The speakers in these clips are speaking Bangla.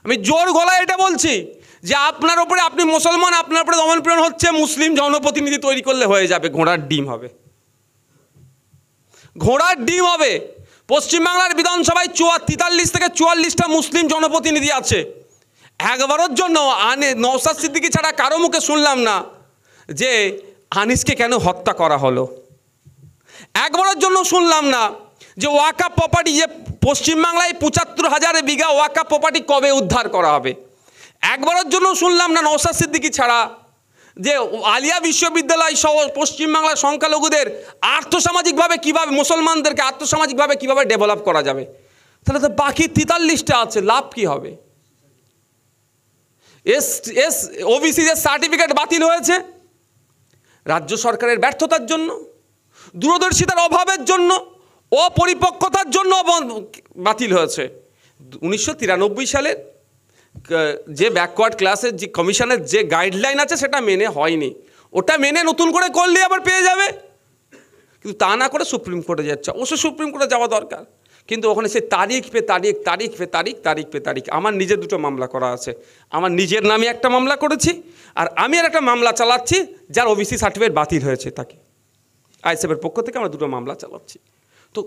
আমি জোর গলায় এটা বলছি যে আপনার ওপরে, আপনি মুসলমান, আপনার উপরে দমন পীড়ন হচ্ছে, মুসলিম জনপ্রতিনিধি তৈরি করলে হয়ে যাবে, ঘোড়ার ডিম হবে, ঘোড়ার ডিম হবে। পশ্চিমবাংলার বিধানসভায় 43 থেকে 44টা মুসলিম জনপ্রতিনিধি আছে। একবারের জন্য নওশাদ সিদ্দিকী ছাড়া কারো মুখে শুনলাম না যে আনিসকে কেন হত্যা করা হলো। একবারের জন্য শুনলাম না যে ওয়াকাফ প্রপার্টি, যে পশ্চিমবাংলায় 75,000 বিঘা ওয়াকাফ প্রপার্টি কবে উদ্ধার করা হবে। একবারের জন্য শুনলাম না নওশাদ সিদ্দিকী ছাড়া যে আলিয়া বিশ্ববিদ্যালয় সহ পশ্চিমবাংলার সংখ্যালঘুদের আর্থসামাজিকভাবে কীভাবে, মুসলমানদেরকে আর্থসামাজিকভাবে কীভাবে ডেভেলপ করা যাবে। তাহলে তো বাকি 43টা আছে, লাভ কী হবে? ওবিসিদের সার্টিফিকেট বাতিল হয়েছে রাজ্য সরকারের ব্যর্থতার জন্য, দূরদর্শিতার অভাবের জন্য, অপরিপক্কতার জন্য বাতিল হয়েছে। 1993 সালের যে ব্যাকওয়ার্ড ক্লাসের যে কমিশনের যে গাইডলাইন আছে সেটা মেনে হয়নি, ওটা মেনে নতুন করে করলে আবার পেয়ে যাবে। কিন্তু তা না করে সুপ্রিম কোর্টে যাচ্ছে। অবশ্য সুপ্রিম কোর্টে যাওয়া দরকার, কিন্তু ওখানে সে তারিখ পে তারিখ। আমার নিজের 2টো মামলা করা আছে। আমার নিজের নামে একটা মামলা করেছি, আর আমি আর একটা মামলা চালাচ্ছি যার ওবিসি সার্টিফিকেট বাতিল হয়েছে তাকে। আইএসএফের পক্ষ থেকে আমরা 2টো মামলা চালাচ্ছি। তো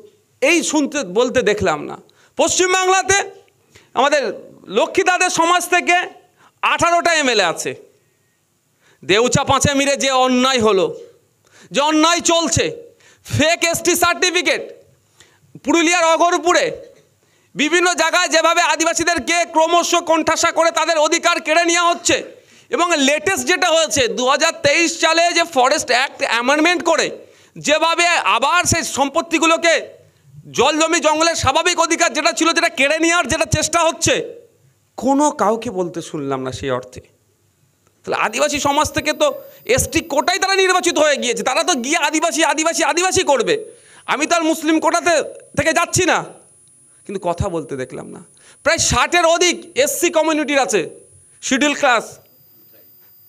এই শুনতে বলতে দেখলাম না। পশ্চিমবাংলাতে আমাদের লক্ষ্মীদাদের সমাজ থেকে 18টা এমএলএ আছে। দেউচা পাঁচে মিরে যে অন্যায় হলো, যে অন্যায় চলছে, ফেক এসটি সার্টিফিকেট, পুরুলিয়ার অগরপুরে বিভিন্ন জায়গায় যেভাবে আদিবাসীদেরকে ক্রমশ কোণঠাসা করে তাদের অধিকার কেড়ে নেওয়া হচ্ছে, এবং লেটেস্ট যেটা হয়েছে 2023 সালে যে ফরেস্ট অ্যাক্ট অ্যামেন্ডমেন্ট করে যেভাবে আবার সেই সম্পত্তিগুলোকে, জল জমি জঙ্গলের স্বাভাবিক অধিকার যেটা ছিল যেটা কেড়ে নেওয়ার যেটা চেষ্টা হচ্ছে, কোনো কাউকে বলতে শুনলাম না সেই অর্থে। তাহলে আদিবাসী সমাজ থেকে তো এসটি কোটায় তারা নির্বাচিত হয়ে গিয়েছে, তারা তো গিয়ে আদিবাসী করবে। আমি তো আর মুসলিম কোটাতে থেকে যাচ্ছি না, কিন্তু কথা বলতে দেখলাম না। প্রায় 60-এর অধিক এসসি কমিউনিটির আছে, শিডিউল ক্লাস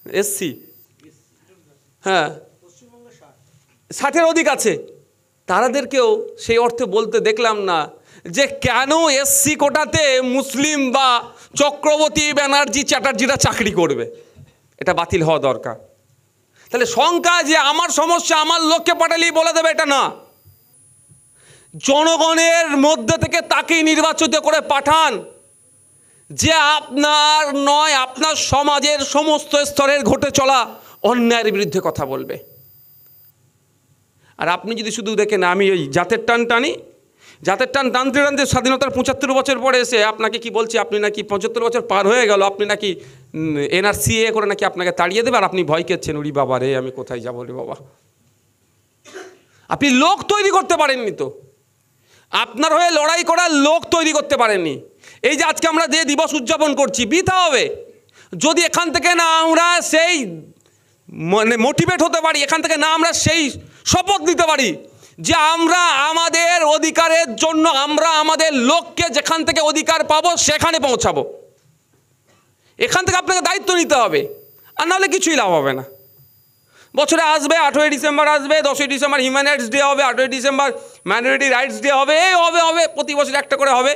এসসি, হ্যাঁ 60-এর অধিক আছে, তাদেরকেও সেই অর্থে বলতে দেখলাম না যে কেন এসসি কোটাতে মুসলিম বা চক্রবর্তী ব্যানার্জি চ্যাটার্জিরা চাকরি করবে। এটা বাতিল হওয়া দরকার। তাহলে সংখ্যা যে আমার সমস্যা আমার লোককে পাঠালেই বলে দেবে, এটা না। জনগণের মধ্যে থেকে তাকেই নির্বাচিত করে পাঠান যে আপনার নয়, আপনার সমাজের সমস্ত স্তরের ঘটে চলা অন্যায়ের বিরুদ্ধে কথা বলবে। আর আপনি যদি শুধু দেখেন আমি ওই জাতের টান টানতে স্বাধীনতার 75 বছর পরে এসে আপনাকে কি বলছি, আপনি নাকি 75 বছর পার হয়ে গেল, আপনি নাকি এনআরসিএ করে নাকি আপনাকে তাড়িয়ে দেবে, আর আপনি ভয় খেয়েছেন, উড়ি বাবা রে আমি কোথায় যাবো রে বাবা। আপনি লোক তৈরি করতে পারেননি, তো আপনার হয়ে লড়াই করার লোক তৈরি করতে পারেননি। এই যে আজকে আমরা যে দিবস উদযাপন করছি বৃথা হবে যদি এখান থেকে না আমরা সেই মোটিভেট হতে পারি, এখান থেকে না আমরা সেই শপথ নিতে পারি যে আমরা আমাদের অধিকারের জন্য আমরা আমাদের লোককে যেখান থেকে অধিকার পাবো সেখানে পৌঁছাবো। এখান থেকে আপনাকে দায়িত্ব নিতে হবে, আর নাহলে কিছুই লাভ হবে না। বছরে আসবে 8ই ডিসেম্বর আসবে, 10ই ডিসেম্বর হিউম্যান রাইটস ডে হবে, 8ই ডিসেম্বর মাইনরিটি রাইটস ডে হবে, হবে প্রতি বছর একটা করে হবে,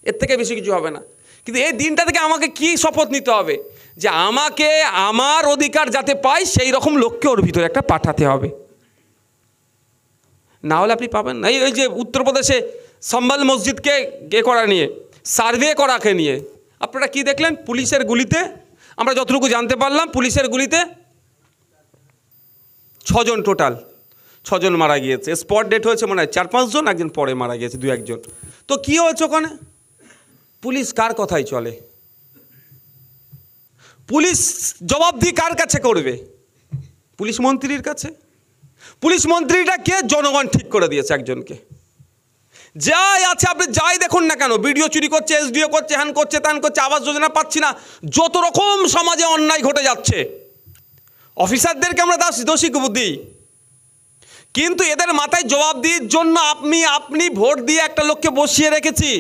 এর থেকে বেশি কিছু হবে না। কিন্তু এই দিনটা থেকে আমাকে কি শপথ নিতে হবে যে আমাকে আমার অধিকার যাতে পাই সেই রকম লোককে ওর ভিতরে একটা পাঠাতে হবে, না হলে আপনি পাবেন না। এই যে উত্তরপ্রদেশে সম্বল মসজিদকে করা নিয়ে, সার্ভে করাকে নিয়ে আপনারা কি দেখলেন? পুলিশের গুলিতে, আমরা যতটুকু জানতে পারলাম পুলিশের গুলিতে 6 জন, টোটাল 6 জন মারা গিয়েছে। স্পট ডেট হয়েছে মনে হয় 4-5 জন, একজন পরে মারা গিয়েছে 2-1 জন। তো কী হয়েছে ওখানে? পুলিশ কার কথাই চলে? পুলিশ জবাবদিহি কার কাছে করবে? পুলিশ মন্ত্রীর কাছে। পুলিশ মন্ত্রীটা কে? জনগণ ঠিক করে দিয়েছে একজনকে। যাই আছে আপনি যাই দেখুন না কেন, ভিডিও চুরি করছে, এসডিও করছে, হ্যান করছে, ত্যান করছে, আবাস যোজনা পাচ্ছি না, যত রকম সমাজে অন্যায় ঘটে যাচ্ছে। অফিসারদেরকে আমরা দোষী দিই, কিন্তু এদের মাথায় জবাবদিহির জন্য আপনি ভোট দিয়ে একটা লোককে বসিয়ে রেখেছি।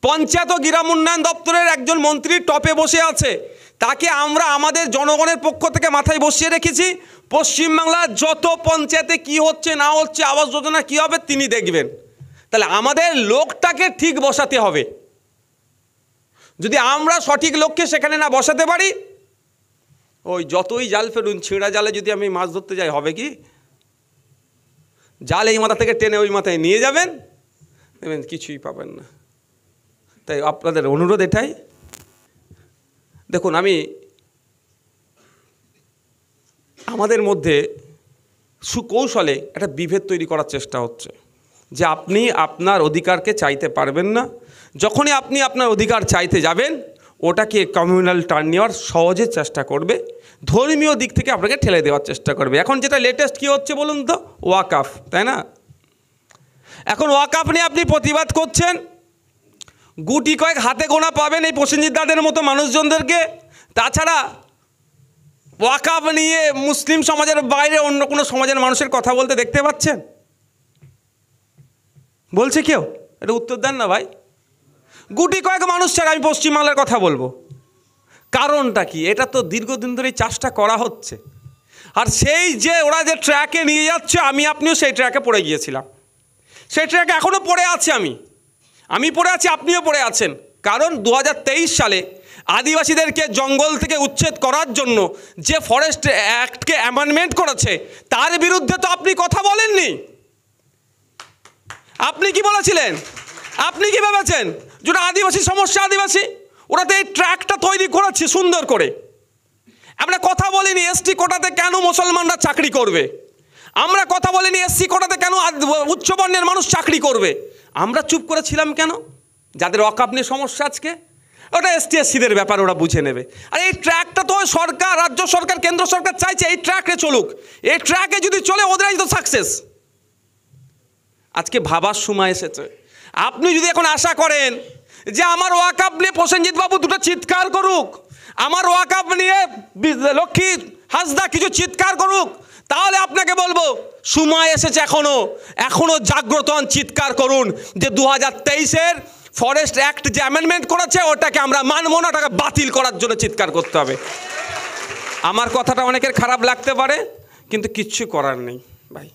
পঞ্চায়েত ও গ্রাম উন্নয়ন দপ্তরের একজন মন্ত্রী টপে বসে আছে, তাকে আমরা আমাদের জনগণের পক্ষ থেকে মাথায় বসিয়ে রেখেছি। পশ্চিমবাংলার যত পঞ্চায়েতে কি হচ্ছে না হচ্ছে, আবাস যোজনা কী হবে তিনি দেখবেন। তাহলে আমাদের লোকটাকে ঠিক বসাতে হবে। যদি আমরা সঠিক লক্ষ্যে সেখানে না বসাতে পারি, ওই যতই জাল ফেলুন, ছিঁড়া জালে যদি আমি মাছ ধরতে যাই হবে কি? জাল এই মাথা থেকে টেনে ওই মাথায় নিয়ে যাবেন, দেখবেন কিছুই পাবেন না। তাই আপনাদের অনুরোধ এটাই, দেখুন আমাদের মধ্যে সুকৌশলে একটা বিভেদ তৈরি করার চেষ্টা হচ্ছে যে আপনি আপনার অধিকারকে চাইতে পারবেন না। যখনই আপনি আপনার অধিকার চাইতে যাবেন, ওটাকে কমিউনাল টার্ন নেওয়ার সহজে চেষ্টা করবে, ধর্মীয় দিক থেকে আপনাকে ঠেলে দেওয়ার চেষ্টা করবে। এখন যেটা লেটেস্ট কী হচ্ছে বলুন তো, ওয়াকাফ, তাই না? এখন ওয়াকাফ নিয়ে আপনি প্রতিবাদ করছেন, গুটি কয়েক হাতে গোনা পাবেন এই প্রসেনজিৎদাদের মতো মানুষজনদেরকে। তাছাড়া ওয়াকাফ নিয়ে মুসলিম সমাজের বাইরে অন্য কোনো সমাজের মানুষের কথা বলতে দেখতে পাচ্ছেন? বলছে কেউ? এটা উত্তর দেন না ভাই। গুটি কয়েক মানুষ ছাড়া আমি পশ্চিমবাংলার কথা বলবো। কারণটা কি? এটা তো দীর্ঘদিন ধরে এই চাষটা করা হচ্ছে। আর সেই যে ওরা যে ট্র্যাকে নিয়ে যাচ্ছে, আপনিও সেই ট্র্যাকে পড়ে গিয়েছিলাম। সেই ট্র্যাকে এখনও পড়ে আছি, আমি পড়ে আছি, আপনিও পড়ে আছেন। কারণ 2023 সালে আদিবাসীদেরকে জঙ্গল থেকে উচ্ছেদ করার জন্য যে ফরেস্ট অ্যাক্টকে অ্যামেন্ডমেন্ট করেছে, তার বিরুদ্ধে তো আপনি কথা বলেননি। আপনি কি বলেছিলেন? আপনি কি ভেবেছেন যেটা আদিবাসী সমস্যা? আদিবাসী ওরা তো এই ট্র্যাকটা তৈরি করেছে সুন্দর করে। আমরা কথা বলিনি এসটি কোটাতে কেন মুসলমানরা চাকরি করবে, আমরা কথা বলিনি এসসি কোটাতে কেন উচ্চবর্ণের মানুষ চাকরি করবে। আমরা চুপ করেছিলাম কেন? যাদের ওয়াকাফ নিয়ে সমস্যা আজকে, ওটা এসটি এসসিদের ব্যাপার, ওরা বুঝে নেবে। আর এই ট্র্যাকটা তো সরকার, রাজ্য সরকার, কেন্দ্র সরকার চাইছে এই ট্র্যাকে চলুক। এই ট্র্যাকে যদি চলে, ওদেরাই তো সাকসেস। আজকে ভাবার সময় এসেছে। আপনি যদি এখন আশা করেন যে আমার ওয়াকাফ নিয়ে প্রসেনজিৎ বাবু দুটো চিৎকার করুক, আমার ওয়াকাফ নিয়ে লক্ষ্মী হাসদা কিছু চিৎকার করুক, তাহলে আপনাকে বলবো সময় এসেছে এখনো জাগ্রত হন, চিৎকার করুন যে 2023-এর ফরেস্ট অ্যাক্ট যে অ্যামেন্ডমেন্ট করেছে ওটাকে আমরা মানব না, ওটাকে বাতিল করার জন্য চিৎকার করতে হবে। আমার কথাটা অনেকের খারাপ লাগতে পারে, কিন্তু কিচ্ছু করার নেই ভাই।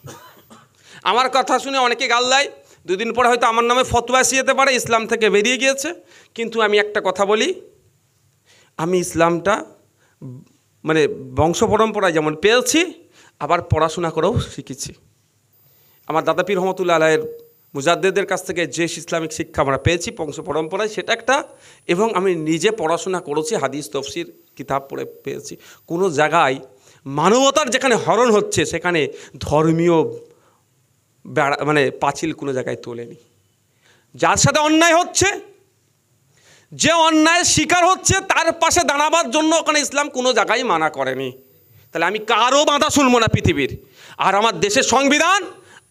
আমার কথা শুনে অনেকে গাল দেয়, দুদিন পরে হয়তো আমার নামে ফতোয়া এসে যেতে পারে, ইসলাম থেকে বেরিয়ে গিয়েছে। কিন্তু আমি একটা কথা বলি, আমি ইসলামটা মানে বংশ পরম্পরায় যেমন পেয়েছি, আবার পড়াশোনা করেও শিখেছি। আমার দাদা পীর রহমতুল্লাহ আলাইয়ের মুজাদ্দেদের কাছ থেকে যে ইসলামিক শিক্ষা আমরা পেয়েছি বংশ পরম্পরায়, সেটা একটা। এবং আমি নিজে পড়াশোনা করেছি, হাদিস তফসির কিতাব পড়ে পেয়েছি। কোনো জায়গায় মানবতার যেখানে হরণ হচ্ছে, সেখানে ধর্মীয় মানে পাঁচিল কোনো জায়গায় তোলেনি। যার সাথে অন্যায় হচ্ছে, যে অন্যায়ের শিকার হচ্ছে, তার পাশে দাঁড়াবার জন্য ওখানে ইসলাম কোনো জায়গায় মানা করেনি। তাহলে আমি কারো বাধা শুনবো না পৃথিবীর। আর আমার দেশের সংবিধান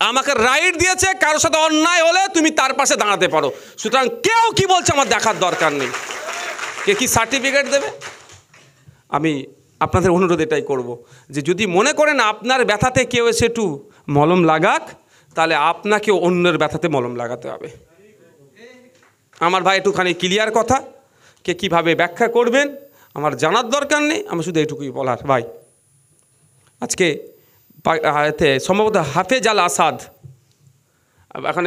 আমাকে রাইট দিয়েছে, কারোর সাথে অন্যায় হলে তুমি তার পাশে দাঁড়াতে পারো। সুতরাং কেউ কি বলছে আমার দেখার দরকার নেই, কে কি সার্টিফিকেট দেবে। আমি আপনাদের অনুরোধ এটাই করব যে যদি মনে করেন আপনার ব্যথাতে কেউ এসে একটু মলম লাগাক, তাহলে আপনাকে অন্যের ব্যথাতে মলম লাগাতে হবে। আমার ভাই একটুখানি ক্লিয়ার কথা, কে কীভাবে ব্যাখ্যা করবেন আমার জানার দরকার নেই, আমি শুধু এইটুকুই বলার ভাই। আজকে এতে সম্ভবত হাফেজ আল আসাদ, এখন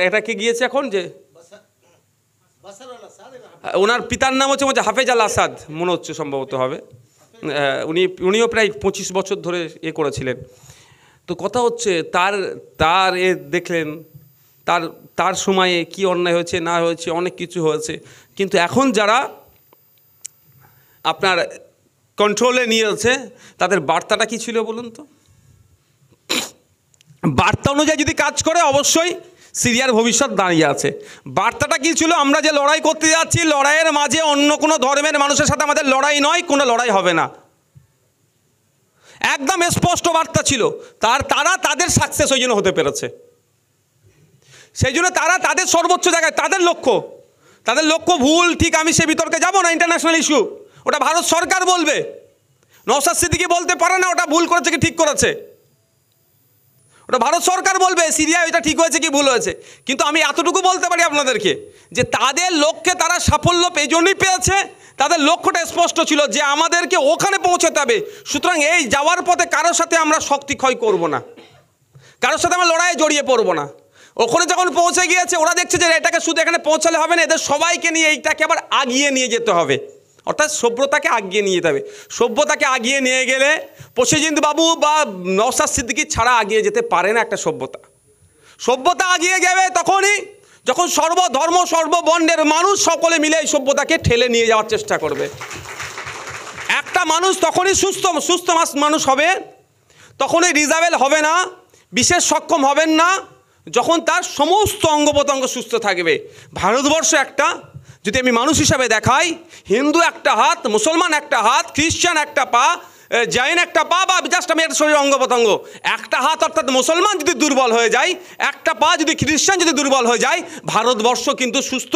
এটা কে গিয়েছে এখন, যে ওনার পিতার নাম হচ্ছে হাফেজ আল আসাদ মনে হচ্ছে, সম্ভবত হবে। উনিও প্রায় 25 বছর ধরে করেছিলেন। তো কথা হচ্ছে তার দেখলেন তার সময়ে কি অন্যায় হয়েছে না হয়েছে, অনেক কিছু হয়েছে। কিন্তু এখন যারা আপনার কন্ট্রোলে নিয়েছে, তাদের বার্তাটা কি ছিল বলুন তো? বার্তা অনুযায়ী যদি কাজ করে, অবশ্যই সিরিয়ার ভবিষ্যৎ দাঁড়িয়ে আছে। বার্তাটা কি ছিল? আমরা যে লড়াই করতে যাচ্ছি, লড়াইয়ের মাঝে অন্য কোনো ধর্মের মানুষের সাথে আমাদের লড়াই নয়, কোনো লড়াই হবে না। একদম স্পষ্ট বার্তা ছিল। তারা তাদের সাকসেস ওই জন্য হতে পেরেছে, সেই জন্য তারা তাদের সর্বোচ্চ জায়গায়, তাদের লক্ষ্য ভুল ঠিক আমি সে বিতর্কে যাব না। ইন্টারন্যাশনাল ইস্যু, ওটা ভারত সরকার বলবে। নওশাদ সিদ্দিকী বলতে পারে না ওটা ভুল করেছে কি ঠিক করেছে, ওটা ভারত সরকার বলবে সিরিয়ায় এটা ঠিক হয়েছে কি ভুল হয়েছে। কিন্তু আমি এতটুকু বলতে পারি আপনাদেরকে যে তাদের লক্ষ্যে তারা সাফল্য এই জন্যই পেয়েছে, তাদের লক্ষ্যটা স্পষ্ট ছিল যে আমাদেরকে ওখানে পৌঁছাতে হবে। সুতরাং এই যাওয়ার পথে কারোর সাথে আমরা শক্তি ক্ষয় করব না, কারোর সাথে আমরা লড়াইয়ে জড়িয়ে পড়ব না। ওখানে যখন পৌঁছে গিয়েছে ওরা দেখছে যে এটাকে শুধু এখানে পৌঁছালে হবে না, এদের সবাইকে নিয়ে এইটাকে আবার আগিয়ে নিয়ে যেতে হবে, অর্থাৎ সভ্যতাকে আগিয়ে নিয়ে যেতে হবে। সভ্যতাকে আগিয়ে নিয়ে গেলে প্রসেনজিৎ বাবু বা নওশাদ সিদ্দিকী ছাড়া আগিয়ে যেতে পারে না একটা সভ্যতা। সভ্যতা আগিয়ে যাবে তখনই যখন সর্বধর্ম সর্ববর্ণের মানুষ সকলে মিলে এই সভ্যতাকে ঠেলে নিয়ে যাওয়ার চেষ্টা করবে। একটা মানুষ তখনই সুস্থ মানুষ হবে, তখনই রিজাবেল হবে না, বিশেষ সক্ষম হবেন না, যখন তার সমস্ত অঙ্গ প্রত্যঙ্গ সুস্থ থাকবে। ভারতবর্ষ একটা, যদি আমি মানুষ হিসাবে দেখাই, হিন্দু একটা হাত, মুসলমান একটা হাত, খ্রিস্টান একটা পা, জৈন একটা পা, বা জাস্ট আমি একটা শরীর অঙ্গ প্রত্যঙ্গ, একটা হাত অর্থাৎ মুসলমান যদি দুর্বল হয়ে যায়, একটা পা যদি খ্রিস্টান যদি দুর্বল হয়ে যায়, ভারতবর্ষ কিন্তু সুস্থ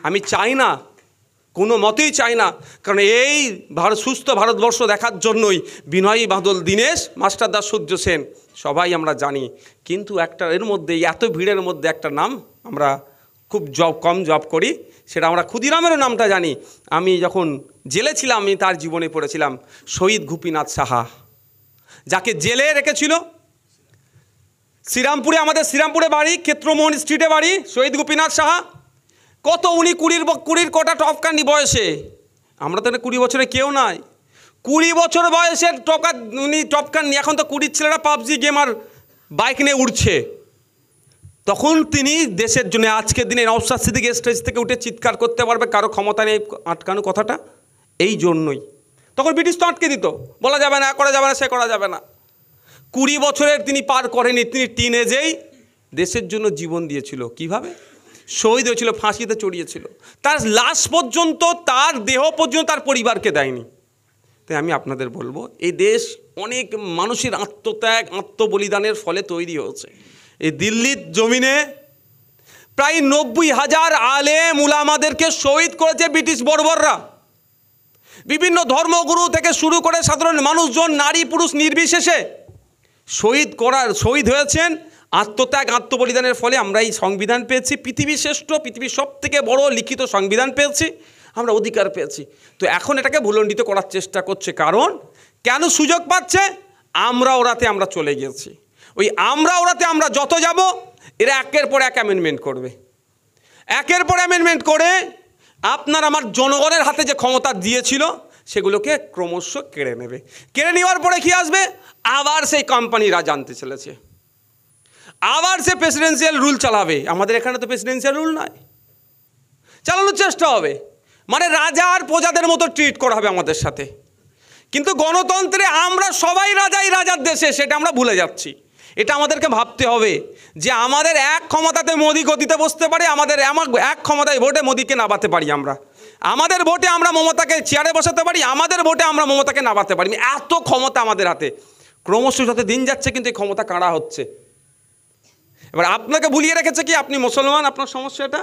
আমি চাই না, কোনো মতেই চাই না। কারণ এই সুস্থ ভারতবর্ষ দেখার জন্যই বিনয়ী বাদল দীনেশ, মাস্টারদা সূর্য সেন সবাই আমরা জানি। কিন্তু একটা এর মধ্যে এত ভিড়ের মধ্যে একটা নাম আমরা খুব কম জব করি, সেটা আমরা ক্ষুদিরামেরও নামটা জানি। আমি যখন জেলে ছিলাম আমি তার জীবনে পড়েছিলাম, শহীদ গোপীনাথ সাহা, যাকে জেলে রেখেছিল শ্রীরামপুরে, আমাদের শ্রীরামপুরে বাড়ি, ক্ষেত্রমোহন স্ট্রিটে বাড়ি, শহীদ গোপীনাথ সাহা। কত উনি কুড়ির কটা টপকানি বয়সে, আমরা তো 20 বছরে কেউ নাই, 20 বছর বয়সের উনি টপকাননি। এখন তো 20 ছেলেরা পাবজি গেমার বাইক নিয়ে উঠছে। তখন তিনি দেশের জন্য, আজকের দিনে নওশাদ সিদ্দিকী স্টেজ থেকে উঠে চিৎকার করতে পারবে কারো ক্ষমতা নেই আটকানো, কথাটা এই জন্যই। তখন ব্রিটিশ তো আটকে দিত, বলা যাবে না, করা যাবে না, সে করা যাবে না। 20 বছরের তিনি পার করেনি, তিনি টিনেজেই দেশের জন্য জীবন দিয়েছিল। কিভাবে? শহীদ হয়েছিল, ফাঁসিতে চড়িয়েছিল, তার লাশ পর্যন্ত, তার দেহ পর্যন্ত তার পরিবারকে দেয়নি। তাই আমি আপনাদের বলবো, এই দেশ অনেক মানুষের আত্মত্যাগ আত্মবলিদানের ফলে তৈরি হয়েছে। এই দিল্লির জমিনে প্রায় 90,000 আলেম উলামাদেরকে শহীদ করেছে ব্রিটিশ বর্বররা। বিভিন্ন ধর্মগুরু থেকে শুরু করে সাধারণ মানুষজন, নারী পুরুষ নির্বিশেষে শহীদ হয়েছেন। আত্মত্যাগ আত্মবলিদানের ফলে আমরা এই সংবিধান পেয়েছি, পৃথিবীর শ্রেষ্ঠ, পৃথিবীর সব থেকে বড় লিখিত সংবিধান পেয়েছি, আমরা অধিকার পেয়েছি। তো এখন এটাকে ভুলণ্ডিত করার চেষ্টা করছে। কারণ কেন সুযোগ পাচ্ছে? আমরা ওরাতে আমরা চলে গেছি। ওই আমরা ওরাতে আমরা যত যাব, এরা একের পর এক অ্যামেন্ডমেন্ট করবে, একের পর অ্যামেন্ডমেন্ট করে আপনার আমার জনগণের হাতে যে ক্ষমতা দিয়েছিল সেগুলোকে ক্রমশ কেড়ে নেবে। কেড়ে নেওয়ার পরে কি আসবে? আবার সেই কোম্পানিরা জানতে চলেছে, আবার সে প্রেসিডেন্সিয়াল রুল চালাবে। আমাদের এখানে তো প্রেসিডেন্সিয়াল রুল নয়, চালানোর চেষ্টা হবে, মানে রাজা আর প্রজাদের মতো ট্রিট করা হবে আমাদের সাথে। কিন্তু গণতন্ত্রে আমরা সবাই রাজাই, রাজার দেশে, সেটা আমরা ভুলে যাচ্ছি। এটা আমাদেরকে ভাবতে হবে যে আমাদের এক ক্ষমতাতে মোদি গদিতে বসতে পারে, আমাদের এক ক্ষমতায় ভোটে মোদিকে নাবাতে পারি, আমাদের ভোটে আমরা মমতাকে চেয়ারে বসাতে পারি, আমাদের ভোটে আমরা মমতাকে নাবাতে পারি। এত ক্ষমতা আমাদের হাতে, ক্রমশ যত দিন যাচ্ছে কিন্তু এই ক্ষমতা কাড়া হচ্ছে। এবার আপনাকে ভুলিয়ে রেখেছে কি? আপনি মুসলমান, আপনার সমস্যা এটা।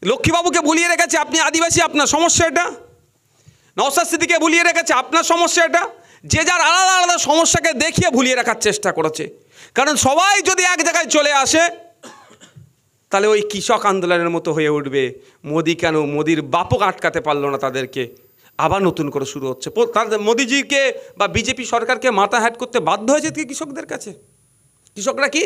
লক্ষ্মীবাবুকে ভুলিয়ে রেখেছে আপনি আদিবাসী, আপনার সমস্যা এটা। নওশাদ সিদ্দিকীকে ভুলিয়ে রেখেছে, আপনার সমস্যা এটা। যে যার আলাদা আলাদা সমস্যাকে দেখিয়ে ভুলিয়ে রাখার চেষ্টা করেছে। কারণ সবাই যদি এক জায়গায় চলে আসে তাহলে ওই কৃষক আন্দোলনের মতো হয়ে উঠবে। মোদি কেন, মোদির বাপও আটকাতে পারলো না তাদেরকে, আবার নতুন করে শুরু হচ্ছে। তাদের মোদিজিকে বা বিজেপি সরকারকে মাথা হ্যাট করতে বাধ্য হয়েছে কৃষকদের কাছে। কৃষকরা কি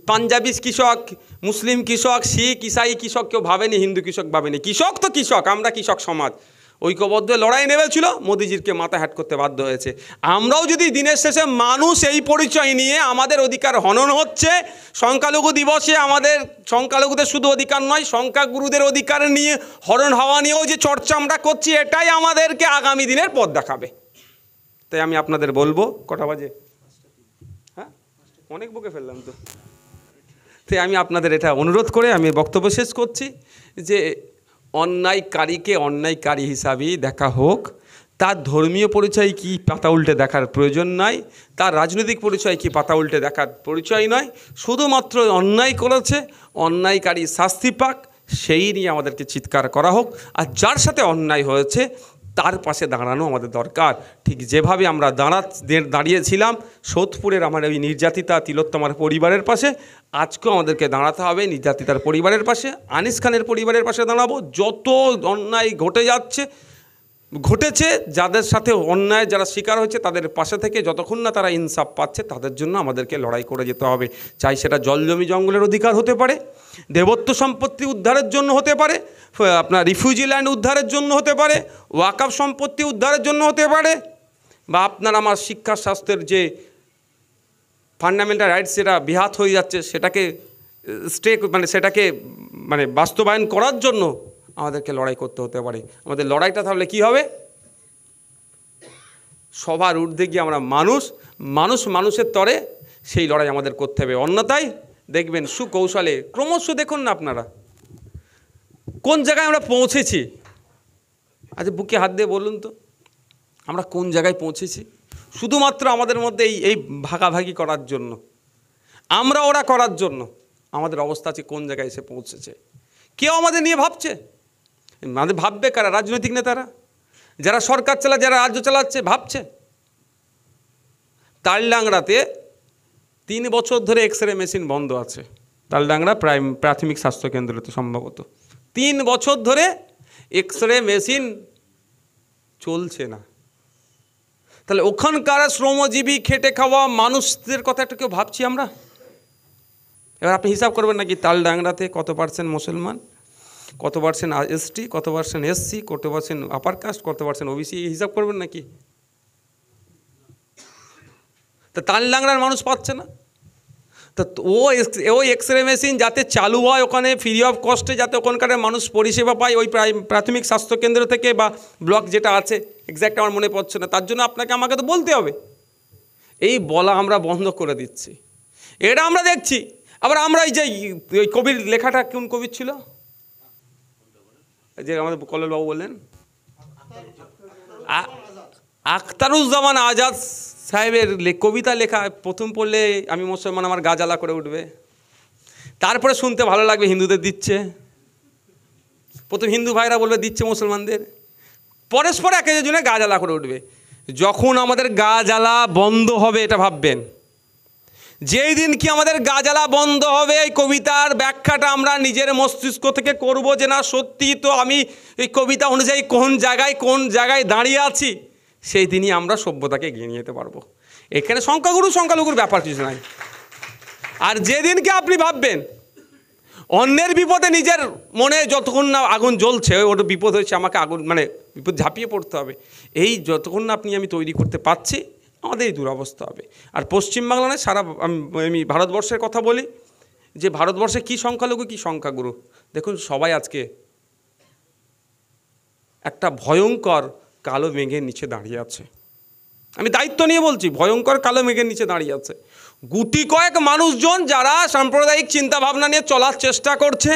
পাঞ্জাবি কৃষক, মুসলিম কৃষক, শিখ ইসাই কৃষক কেউ ভাবেনি, হিন্দু কৃষক ভাবেনি। কৃষক তো কৃষক, আমরা কৃষক সমাজ ঐক্যবদ্ধ লড়াই নেমেছিল, মোদিজিকে মাথা হ্যাট করতে বাধ্য হয়েছে। আমরাও যদি দিনের শেষে মানুষ এই পরিচয় নিয়ে আমাদের অধিকার হনন হচ্ছে, সংখ্যালঘু দিবসে আমাদের সংখ্যালঘুদের শুধু অধিকার নয়, সংখ্যাগুরুদের অধিকার নিয়ে হরণ হওয়া নিয়েও যে চর্চা আমরা করছি, এটাই আমাদেরকে আগামী দিনের পথ দেখাবে। তাই আমি আপনাদের বলবো, কটা বাজে? হ্যাঁ, অনেক বুকে ফেললাম তো। তাই আমি আপনাদের এটা অনুরোধ করে আমি বক্তব্য শেষ করছি যে অন্যায়কারীকে অন্যায়কারী হিসাবেই দেখা হোক, তার ধর্মীয় পরিচয় কি পাতা উল্টে দেখার প্রয়োজন নাই, তার রাজনৈতিক পরিচয় কি পাতা উল্টে দেখার পরিচয় নয়। শুধুমাত্র অন্যায় করেছে, অন্যায়কারী শাস্তি পাক, সেই নিয়ে আমাদেরকে চিৎকার করা হোক। আর যার সাথে অন্যায় হয়েছে তার পাশে দাঁড়ানো আমাদের দরকার। ঠিক যেভাবে আমরা দাঁড়িয়েছিলাম সোদপুরের আমার ওই নির্যাতিতা তিলোত্তমার পরিবারের পাশে, আজকেও আমাদেরকে দাঁড়াতে হবে নির্যাতিতার পরিবারের পাশে, আনিস খানের পরিবারের পাশে দাঁড়াবো। যত অন্যায় ঘটে যাচ্ছে ঘটেছে, যাদের সাথে অন্যায় যারা শিকার হয়েছে তাদের পাশে থেকে যতক্ষণ না তারা ইনসাফ পাচ্ছে তাদের জন্য আমাদেরকে লড়াই করে যেতে হবে। চাই সেটা জল জমি জঙ্গলের অধিকার হতে পারে, দেবত্ব সম্পত্তি উদ্ধারের জন্য হতে পারে, আপনার রিফিউজি ল্যান্ড উদ্ধারের জন্য হতে পারে, ওয়াকফ সম্পত্তি উদ্ধারের জন্য হতে পারে, বা আপনার আমার শিক্ষা স্বাস্থ্যের যে ফান্ডামেন্টাল রাইটস যেটা বিহাত হয়ে যাচ্ছে সেটাকে সেটাকে বাস্তবায়ন করার জন্য আমাদেরকে লড়াই করতে হতে পারে। আমাদের লড়াইটা তাহলে কি হবে? সবার ঊর্ধ্বে গিয়ে আমরা মানুষের তরে সেই লড়াই আমাদের করতে হবে। অন্যথায় দেখবেন সুকৌশলে ক্রমশ দেখুন না আপনারা কোন জায়গায় আমরা পৌঁছেছি। আচ্ছা বুকে হাত দিয়ে বলুন তো আমরা কোন জায়গায় পৌঁছেছি? শুধুমাত্র আমাদের মধ্যে এই ভাগাভাগি করার জন্য, আমরা ওরা করার জন্য আমাদের অবস্থা আছে কোন জায়গায় এসে পৌঁছেছে। কেউ আমাদের নিয়ে ভাবছে? আমাদের ভাববে কারা? রাজনৈতিক নেতারা, যারা সরকার চালাচ্ছে, যারা রাজ্য চালাচ্ছে, ভাবছে? তালডাংরাতে 3 বছর ধরে এক্সরে মেশিন বন্ধ আছে। তালডাংরা প্রাথমিক স্বাস্থ্যকেন্দ্রতে সম্ভবত 3 বছর ধরে এক্সরে মেশিন চলছে না। তাহলে ওখানকার শ্রমজীবী খেটে খাওয়া মানুষদের কথা একটু কেউ ভাবছি আমরা? এবার আপনি হিসাব করবেন নাকি তালডাংরাতে কত পার্সেন্ট মুসলমান, কত পার্সেন্ট এসটি, কত পার্সেন্ট এসসি, কত পার্সেন্ট আপার কাস্ট, কত পার্সেন্ট ওবিসি, হিসাব করবেন নাকি? তা তালডাংরার মানুষ পাচ্ছে না। তা ওই এক্সরে মেশিন যাতে চালু হয় ওখানে ফ্রি অফ কস্টে, যাতে ওখানকার মানুষ পরিষেবা পায় ওই প্রাথমিক স্বাস্থ্যকেন্দ্র থেকে বা ব্লক যেটা আছে, এক্স্যাক্ট আমার মনে পড়ছে না, তার জন্য আমাকে তো বলতে হবে। এই বলা আমরা বন্ধ করে দিচ্ছি, এটা আমরা দেখছি। আবার আমরা এই যে ওই কবির লেখাটা কোন কবির ছিল যে আমাদের কল্লোলবাবু বললেন, আখতারুজ্জামান আজাদ সাহেবের কবিতা লেখা প্রথম পড়লে আমি মুসলমান আমার গা জ্বালা করে উঠবে, তারপরে শুনতে ভালো লাগবে হিন্দুদের দিচ্ছে, প্রথম হিন্দু ভাইরা বলবে দিচ্ছে মুসলমানদের, পরস্পর এক একজনে গা জ্বালা করে উঠবে। যখন আমাদের গা জ্বালা বন্ধ হবে এটা ভাববেন, যেই দিন কি আমাদের গা জ্বালা বন্ধ হবে এই কবিতার ব্যাখ্যাটা আমরা নিজের মস্তিষ্ক থেকে করব যে না সত্যি তো আমি এই কবিতা অনুযায়ী কোন জায়গায় দাঁড়িয়ে আছি, সেই দিনই আমরা সভ্যতাকে এগিয়ে নিয়ে যেতে পারবো। এখানে সংখ্যালঘুর ব্যাপার কিছু নাই। আর যেদিনকে আপনি ভাববেন অন্যের বিপদে নিজের মনে যতক্ষণ না আগুন জ্বলছে, ওটা বিপদ হয়েছে আমাকে বিপদ ঝাঁপিয়ে পড়তে হবে, এই যতক্ষণ না আমি তৈরি করতে পারছি আমাদের এই দুরবস্থা হবে। আর পশ্চিমবাংলা নয় সারা আমি ভারতবর্ষের কথা বলি যে ভারতবর্ষে কী সংখ্যালঘু কী সংখ্যাগুরু, দেখুন সবাই আজকে একটা ভয়ঙ্কর কালো মেঘের নিচে দাঁড়িয়ে আছে। আমি দায়িত্ব নিয়ে বলছি, ভয়ঙ্কর কালো মেঘের নিচে দাঁড়িয়ে আছে গুটি কয়েক মানুষজন যারা সাম্প্রদায়িক চিন্তাভাবনা নিয়ে চলার চেষ্টা করছে।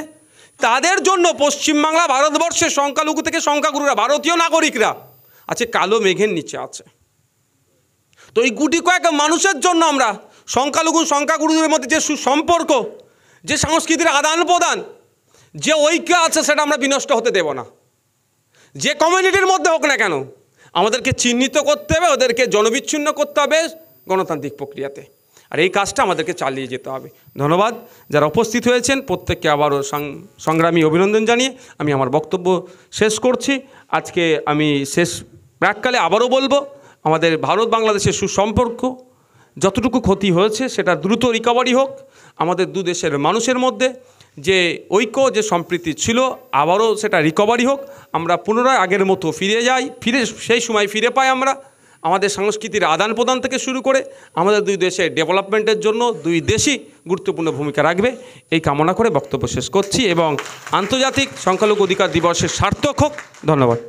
তাদের জন্য পশ্চিমবাংলা ভারতবর্ষের সংখ্যালঘু থেকে সংখ্যাগুরুরা, ভারতীয় নাগরিকরা আছে কালো মেঘের নিচে আছে। তো এই গুটি কয়েক মানুষের জন্য আমরা সংখ্যাগুরুদের মধ্যে যে সুসম্পর্ক, যে সংস্কৃতির আদান প্রদান, যে ঐক্য আছে সেটা আমরা বিনষ্ট হতে দেব না। যে কমিউনিটির মধ্যে হোক না কেন আমাদেরকে চিহ্নিত করতে হবে, ওদেরকে জনবিচ্ছিন্ন করতে হবে গণতান্ত্রিক প্রক্রিয়াতে। আর এই কাজটা আমাদেরকে চালিয়ে যেতে হবে। ধন্যবাদ যারা উপস্থিত হয়েছেন প্রত্যেককে আবারও সংগ্রামী অভিনন্দন জানিয়ে আমি আমার বক্তব্য শেষ করছি। আজকে আমি শেষ প্রাককালে আবারও বলবো, আমাদের ভারত বাংলাদেশের সুসম্পর্ক যতটুকু ক্ষতি হয়েছে সেটা দ্রুত রিকভারি হোক। আমাদের দু দেশের মানুষের মধ্যে যে ঐক্য, যে সম্প্রীতি ছিল আবারও সেটা রিকভারি হোক। আমরা পুনরায় আগের মতো সেই সময় ফিরে পাই। আমরা আমাদের সংস্কৃতির আদান প্রদান থেকে শুরু করে আমাদের দুই দেশের ডেভেলপমেন্টের জন্য দুই দেশই গুরুত্বপূর্ণ ভূমিকা রাখবে এই কামনা করে বক্তব্য শেষ করছি এবং আন্তর্জাতিক সংখ্যালঘু অধিকার দিবসের সার্থক হোক। ধন্যবাদ।